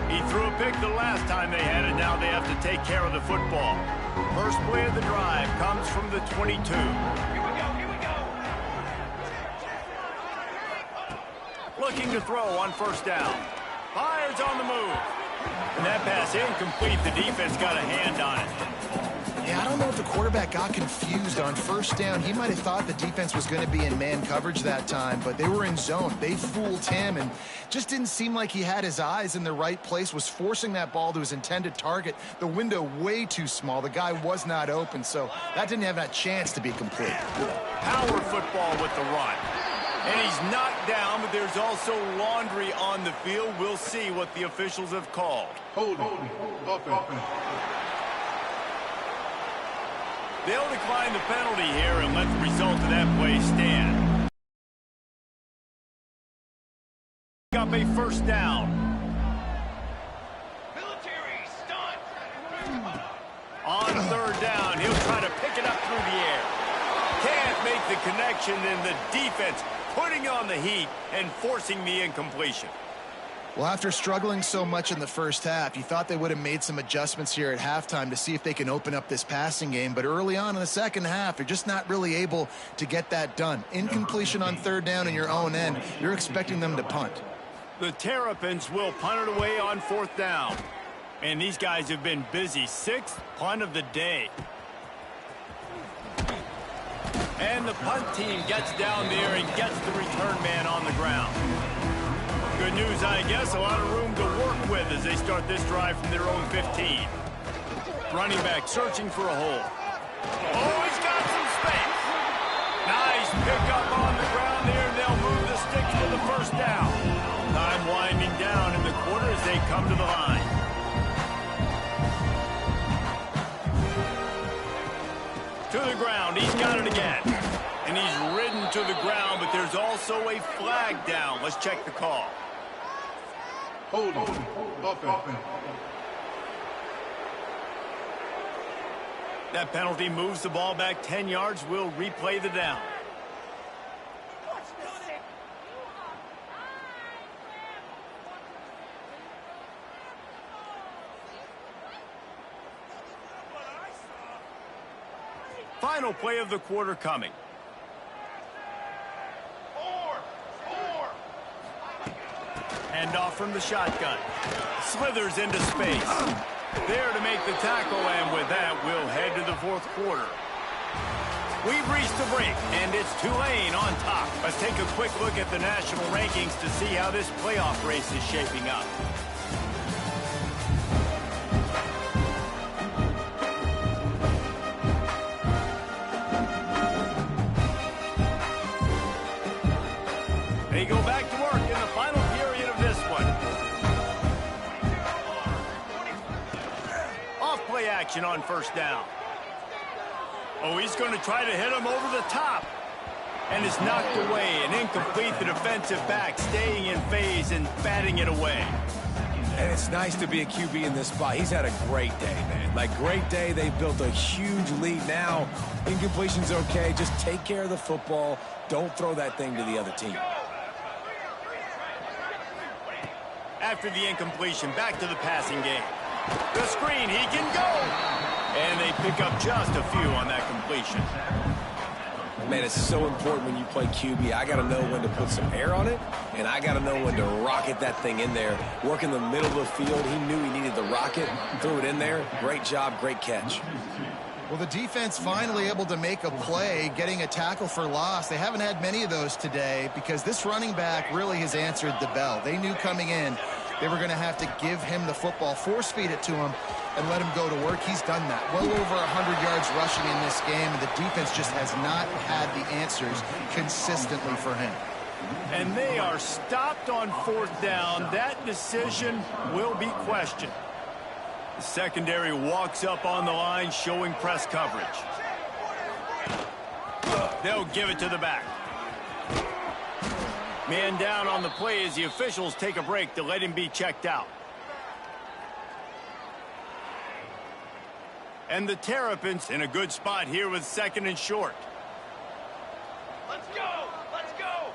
He threw a pick the last time they had it. Now they have to take care of the football. First play of the drive comes from the 22. Looking to throw on 1st down. Fires on the move. And that pass incomplete. The defense got a hand on it. Yeah, I don't know if the quarterback got confused on 1st down. He might have thought the defense was going to be in man coverage that time, but they were in zone. They fooled him and just didn't seem like he had his eyes in the right place, was forcing that ball to his intended target. The window way too small. The guy was not open, so that didn't have that chance to be complete. Power football with the run. And he's knocked down, but there's also laundry on the field. We'll see what the officials have called. Hold. They'll decline the penalty here and let the result of that play stand. Up a 1st down. Military stunt. On 3rd down, he'll try to pick it up through the air. Can't make the connection, and the defense putting on the heat and forcing the incompletion. Well, after struggling so much in the 1st half, you thought they would have made some adjustments here at halftime to see if they can open up this passing game. But early on in the 2nd half, you're just not really able to get that done. Incompletion on 3rd down in your own end, you're expecting them to punt. The Terrapins will punt it away on 4th down. And these guys have been busy. 6th punt of the day. And the punt team gets down there and gets the return man on the ground. Good news, I guess, a lot of room to work with as they start this drive from their own 15. Running back searching for a hole. Oh, he's got some space. Nice pickup on the ground there, and they'll move the sticks for the 1st down. Time winding down in the quarter as they come to the line. ground. He's got it again. And he's ridden to the ground, but there's also a flag down. Let's check the call. Hold on. Offense. That penalty moves the ball back 10 yards. We'll replay the down. Final play of the quarter coming. Hand off from the shotgun. Slithers into space. There to make the tackle, and with that, we'll head to the fourth quarter. We've reached the break, and it's Tulane on top. Let's take a quick look at the national rankings to see how this playoff race is shaping up. They go back to work in the final period of this one. Off-play action on first down. Oh, he's going to try to hit him over the top. And it's knocked away and incomplete. The defensive back staying in phase and batting it away. And it's nice to be a QB in this spot. He's had a great day, man. Like, great day. They've built a huge lead now. Incompletion's okay. Just take care of the football. Don't throw that thing to the other team. After the incompletion, back to the passing game. The screen, he can go! And they pick up just a few on that completion. Man, it's so important when you play QB. I got to know when to put some air on it, and I got to know when to rocket that thing in there. Work in the middle of the field. He knew he needed the rocket, threw it in there. Great job, great catch. Well, the defense finally able to make a play, getting a tackle for loss. They haven't had many of those today because this running back really has answered the bell. They knew coming in they were going to have to give him the football, force-feed it to him, and let him go to work. He's done that. Well over 100 yards rushing in this game, and the defense just has not had the answers consistently for him. And they are stopped on fourth down. That decision will be questioned. The secondary walks up on the line, showing press coverage. They'll give it to the back. Man down on the play as the officials take a break to let him be checked out. And the Terrapins in a good spot here with second and short. Let's go! Let's go!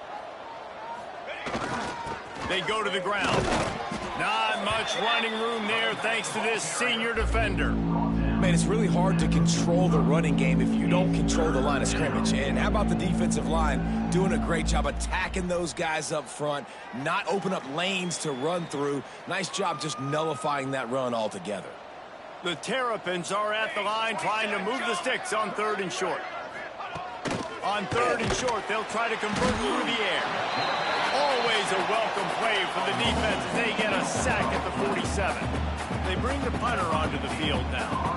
They go to the ground. Not much running room there thanks to this senior defender. Man, it's really hard to control the running game if you don't control the line of scrimmage. And how about the defensive line doing a great job attacking those guys up front, not open up lanes to run through. Nice job just nullifying that run altogether. The Terrapins are at the line trying to move the sticks on third and short. On third and short, they'll try to convert through the air. Always a welcome play for the defense as they get a sack at the 47. They bring the punter onto the field now.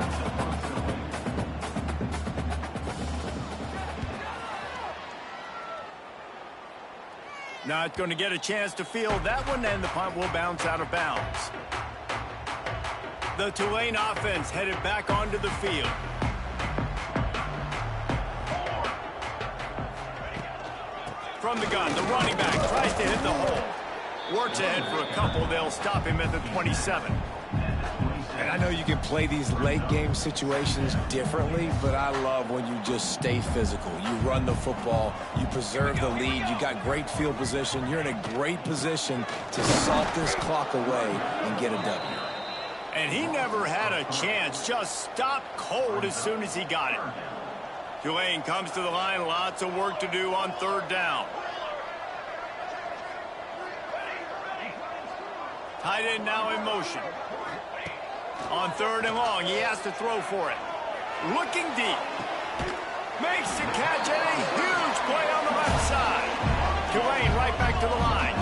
Not going to get a chance to field that one, and the punt will bounce out of bounds. The Tulane offense headed back onto the field. From the gun, the running back tries to hit the hole. Works ahead for a couple. They'll stop him at the 27. And I know you can play these late-game situations differently, but I love when you just stay physical. You run the football, you preserve the lead, you got great field position. You're in a great position to salt this clock away and get a W. And he never had a chance, just stopped cold as soon as he got it. Tulane comes to the line, lots of work to do on third down. Tight end now in motion. On third and long, he has to throw for it. Looking deep. Makes the catch and a huge play on the left side. Tulane right back to the line.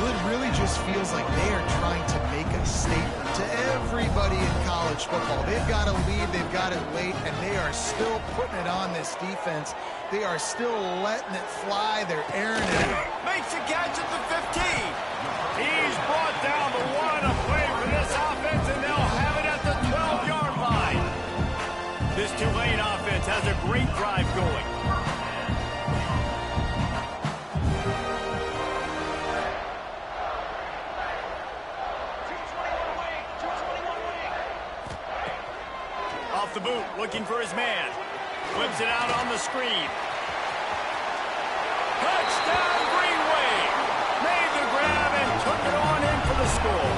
Well, it really just feels like they are trying to make a statement to everybody in college football. They've got a lead, they've got it late, and they are still putting it on this defense. They are still letting it fly. They're airing it. Makes the catch at the 15. He's brought down the one. A play for this offense, and they'll have it at the 12-yard line. This Tulane offense offense has a great drive going. Off the boot, looking for his man. Flips it out on the screen. Touchdown, Green Wave! Made the grab and took it on in for the score.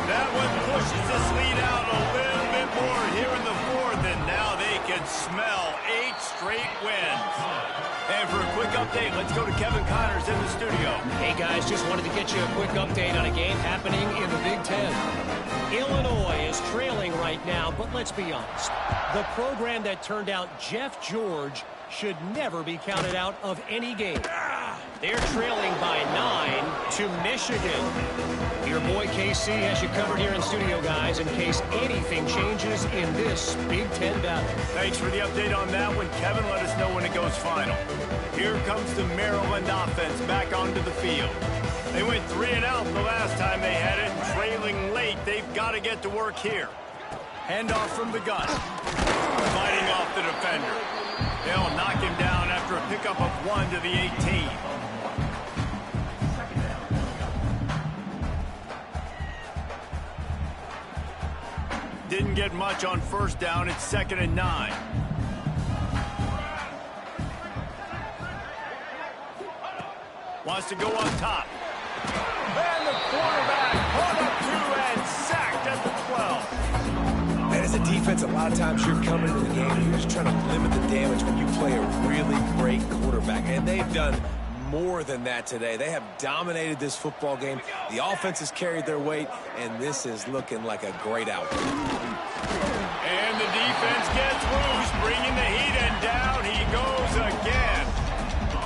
That one pushes this lead out a little bit more here in the fourth, and now they can smell 8 straight wins. And for a quick update, let's go to Kevin Connors in the studio. Hey, guys, just wanted to get you a quick update on a game happening in the Big Ten. Illinois is trailing right now, but let's be honest. The program that turned out Jeff George should never be counted out of any game. They're trailing by 9 to Michigan. Your boy KC has you covered here in studio, guys, in case anything changes in this Big Ten battle. Thanks for the update on that one, Kevin. Let us know when it goes final. Here comes the Maryland offense back onto the field. They went 3 and out the last time they had it, trailing late. They've got to get to work here. Handoff from the gun. Fighting off the defender. They'll knock him down after a pickup of 1 to the 18. Didn't get much on first down. It's 2nd and 9. Wants to go up top. And the quarterback caught up to and sacked at the 12. And as a defense, a lot of times you're coming into the game and you're just trying to limit the damage when you play a really great quarterback. And they've done more than that today. They have dominated this football game. The offense has carried their weight, and this is looking like a great outcome. And the defense gets loose, bringing the heat, and down he goes again.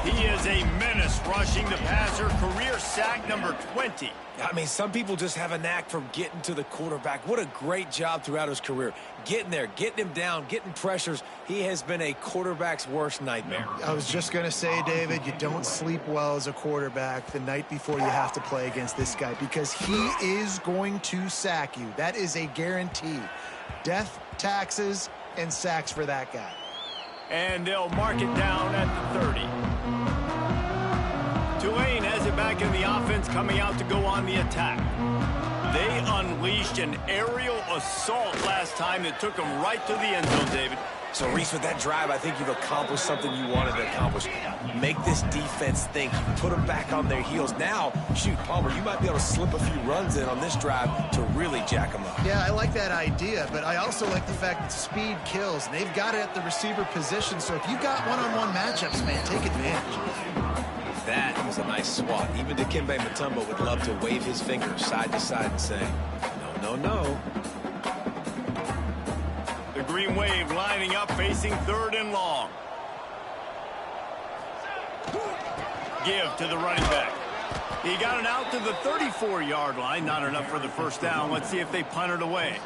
He is a menace rushing the passer, career sack number 20. I mean, some people just have a knack for getting to the quarterback. What a great job throughout his career. Getting there, getting him down, getting pressures. He has been a quarterback's worst nightmare. I was just going to say, David, you don't sleep well as a quarterback the night before you have to play against this guy because he is going to sack you. That is a guarantee. Death, taxes, and sacks for that guy. And they'll mark it down at the 30. Tulane has it back in the offense, coming out to go on the attack. They unleashed an aerial assault last time that took them right to the end zone, David. So, Reese, with that drive, I think you've accomplished something you wanted to accomplish. Make this defense think. You put them back on their heels. Now, shoot, Palmer, you might be able to slip a few runs in on this drive to really jack them up. Yeah, I like that idea, but I also like the fact that speed kills. And they've got it at the receiver position, so if you've got one-on-one matchups, man, take advantage. That was a nice swat. Even Dikembe Mutombo would love to wave his finger side to side and say, no, no, no. The Green Wave lining up, facing 3rd and long. Give to the running back. He got it out to the 34-yard line. Not enough for the first down. Let's see if they punt it away.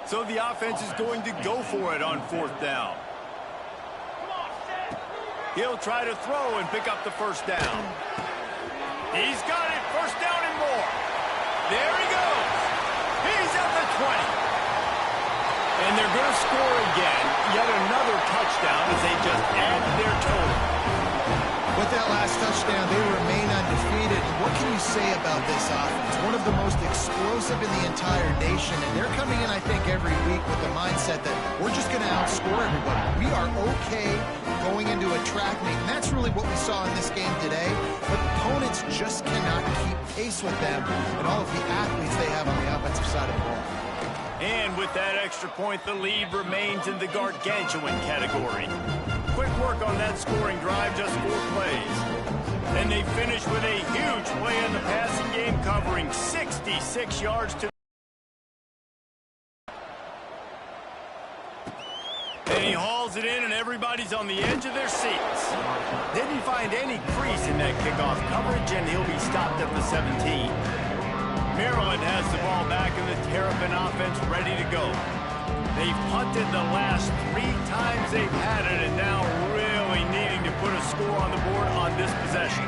So the offense is going to go for it on 4th down. He'll try to throw and pick up the first down. He's got it. First down and more. There he goes. He's at the 20. And they're going to score again. Yet another touchdown as they just add to their total. With that last touchdown, they remain undefeated. What can you say about this offense? One of the most explosive in the entire nation, and they're coming in, I think, every week with the mindset that we're just going to outscore everybody. We are okay going into a track meet, and that's really what we saw in this game today. But opponents just cannot keep pace with them and all of the athletes they have on the offensive side of the ball. And with that extra point, the lead remains in the gargantuan category. Quick work on that scoring drive, just 4 plays. And they finish with a huge play in the passing game, covering 66 yards to... And he hauls it in, and everybody's on the edge of their seats. Didn't find any crease in that kickoff coverage, and he'll be stopped at the 17. Maryland has the ball back, and the Terrapin offense ready to go. They've punted the last 3 times they've had it, and now really needing to put a score on the board on this possession.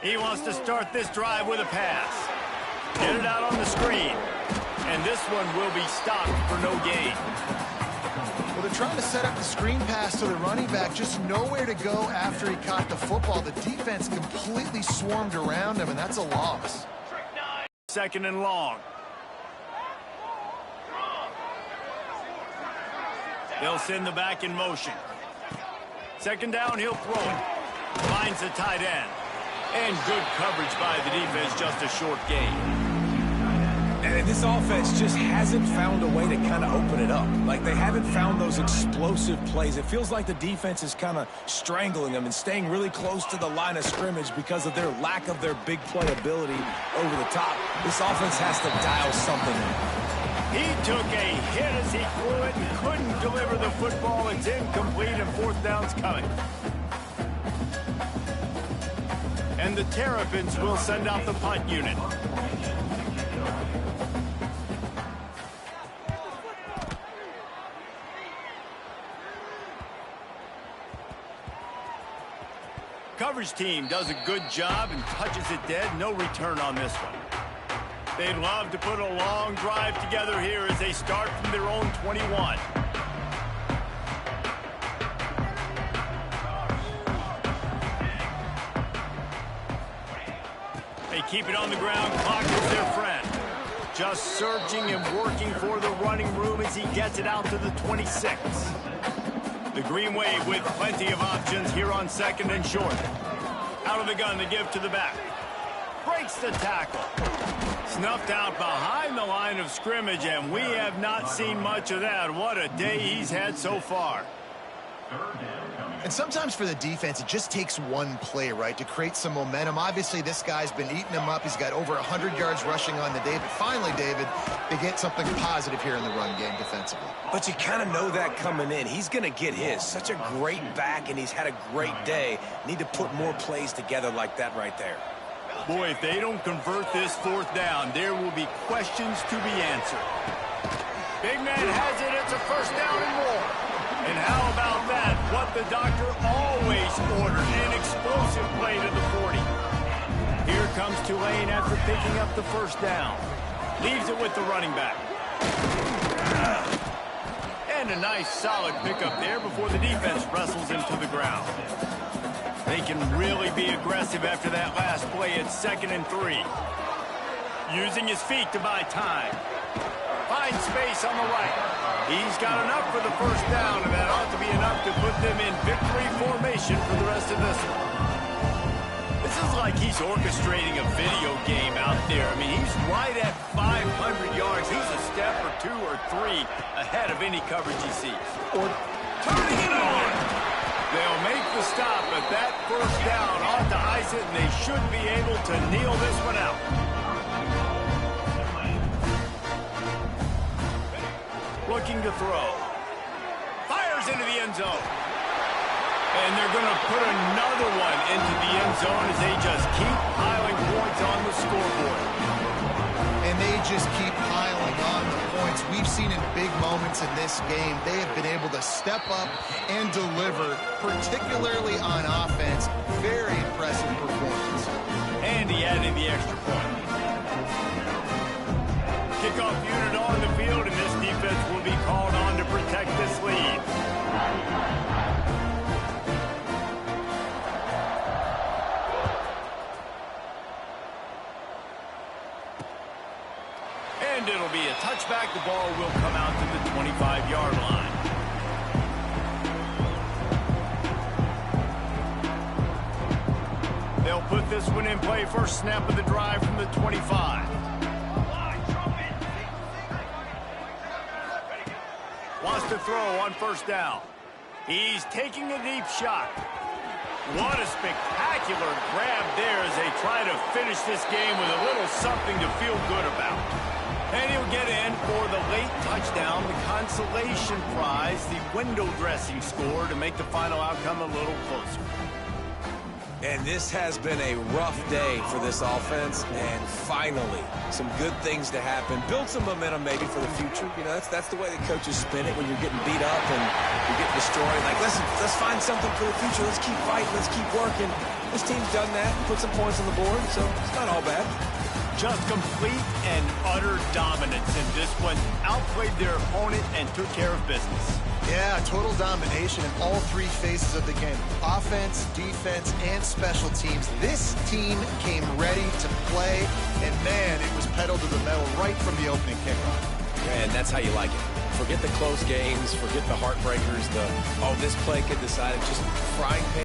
He wants to start this drive with a pass. Get it out on the screen. And this one will be stopped for no gain. Well, they're trying to set up the screen pass to the running back, just nowhere to go after he caught the football. The defense completely swarmed around him, and that's a loss. Second and long. They'll send the back in motion. Second down, he'll throw it. Finds the tight end. And good coverage by the defense, just a short gain. And this offense just hasn't found a way to kind of open it up. Like, they haven't found those explosive plays. It feels like the defense is kind of strangling them and staying really close to the line of scrimmage because of their lack of their big play ability over the top. This offense has to dial something in. He took a hit as he threw it and couldn't deliver the football. It's incomplete and fourth down's coming. And the Terrapins will send out the punt unit. Coverage team does a good job and touches it dead. No return on this one. They'd love to put a long drive together here as they start from their own 21. They keep it on the ground. Clock is their friend. Just surging and working for the running room as he gets it out to the 26. The Green Wave with plenty of options here on second and short. Out of the gun to give to the back. Breaks the tackle. Snuffed out behind the line of scrimmage, and we have not seen much of that. What a day he's had so far. And sometimes for the defense, it just takes one play, right, to create some momentum. Obviously, this guy's been eating him up. He's got over 100 yards rushing on the day. But finally, David, they get something positive here in the run game defensively. But you kind of know that coming in. He's going to get his. Such a great back, and he's had a great day. Need to put more plays together like that right there. Boy, if they don't convert this fourth down, there will be questions to be answered. Big man has it. It's a first down and more. And how about that? What the doctor always ordered, an explosive play to the 40. Here comes Tulane after picking up the first down. Leaves it with the running back. And a nice solid pickup there before the defense wrestles him to the ground. They can really be aggressive after that last play at 2nd and 3. Using his feet to buy time. Finds space on the right. He's got enough for the first down, and that ought to be enough to put them in victory formation for the rest of this one. This is like he's orchestrating a video game out there. I mean, he's right at 500 yards. He's a step or 2 or 3 ahead of any coverage he sees. Or turning it on. They'll make the stop, but that first down ought to ice it, and they should be able to kneel this one out. Looking to throw. Fires into the end zone. And they're going to put another one into the end zone as they just keep piling points on the scoreboard. And they just keep piling on the points. We've seen in big moments in this game, they have been able to step up and deliver, particularly on offense. Very impressive performance. And he added the extra point. Kickoff unit on the field, and this defense will be called on to protect this lead. And it'll be a touchback. The ball will come out to the 25-yard line. They'll put this one in play. First snap of the drive from the 25. Wants to throw on first down. He's taking a deep shot. What a spectacular grab there as they try to finish this game with a little something to feel good about. And he'll get in for the late touchdown, the consolation prize, the window dressing score to make the final outcome a little closer. And this has been a rough day for this offense, and finally, some good things to happen. Build some momentum maybe for the future. You know, that's the way the coaches spin it when you're getting beat up and you're getting destroyed. Like, let's find something for the future. Let's keep fighting. Let's keep working. This team's done that, put some points on the board, so it's not all bad. Just complete and utter dominance in this one. Outplayed their opponent and took care of business. Yeah, total domination in all three phases of the game. Offense, defense, and special teams. This team came ready to play, and man, it was pedal to the metal right from the opening kickoff. And that's how you like it. Forget the close games, forget the heartbreakers, oh, this play could decide it. Just frying pan.